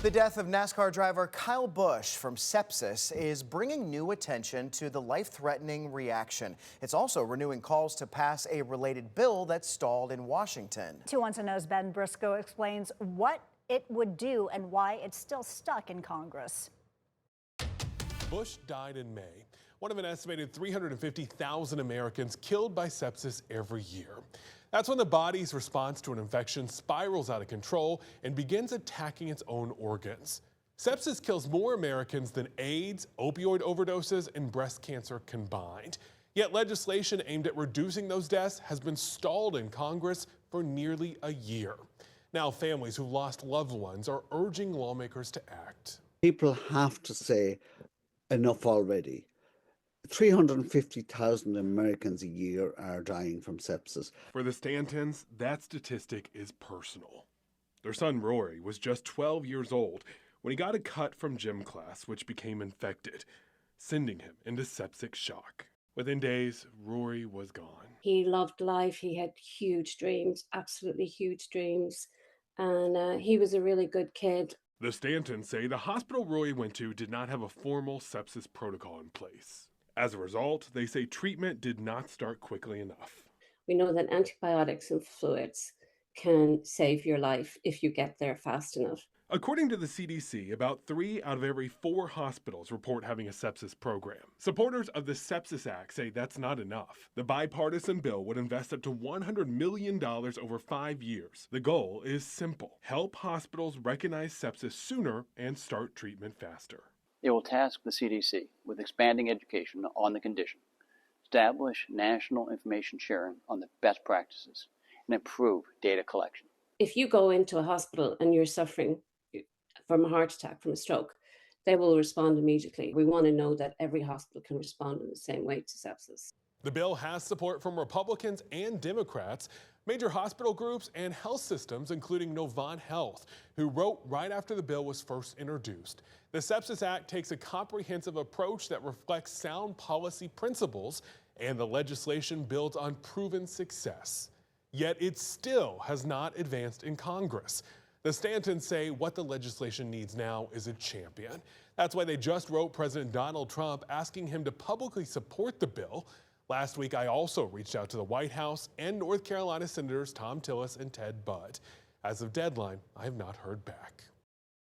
The death of NASCAR driver Kyle Busch from sepsis is bringing new attention to the life-threatening reaction. It's also renewing calls to pass a related bill that's stalled in Washington. 2 on to Know's Ben Briscoe explains what it would do and why it's still stuck in Congress. Busch died in May, one of an estimated 350,000 Americans killed by sepsis every year. That's when the body's response to an infection spirals out of control and begins attacking its own organs. Sepsis kills more Americans than AIDS, opioid overdoses, and breast cancer combined. Yet legislation aimed at reducing those deaths has been stalled in Congress for nearly a year. Now families who lost loved ones are urging lawmakers to act. People have to say enough already. 350,000 Americans a year are dying from sepsis. For the Stantons, that statistic is personal. Their son Rory was just 12 years old when he got a cut from gym class which became infected, sending him into septic shock. Within days, Rory was gone. He loved life. He had huge dreams, absolutely huge dreams. And he was a really good kid. The Stantons say the hospital Rory went to did not have a formal sepsis protocol in place. As a result, they say treatment did not start quickly enough. We know that antibiotics and fluids can save your life if you get there fast enough. According to the CDC, about 3 out of every 4 hospitals report having a sepsis program. Supporters of the Sepsis Act say that's not enough. The bipartisan bill would invest up to $100 million over 5 years. The goal is simple: help hospitals recognize sepsis sooner and start treatment faster. It will task the CDC with expanding education on the condition, establish national information sharing on the best practices, and improve data collection. If you go into a hospital and you're suffering from a heart attack, from a stroke, they will respond immediately. We want to know that every hospital can respond in the same way to sepsis. The bill has support from Republicans and Democrats, major hospital groups, and health systems, including Novant Health, who wrote right after the bill was first introduced. The Sepsis Act takes a comprehensive approach that reflects sound policy principles, and the legislation builds on proven success. Yet it still has not advanced in Congress. The Stantons say what the legislation needs now is a champion. That's why they just wrote President Donald Trump asking him to publicly support the bill. Last week, I also reached out to the White House and North Carolina Senators Tom Tillis and Ted Budd. As of deadline, I have not heard back.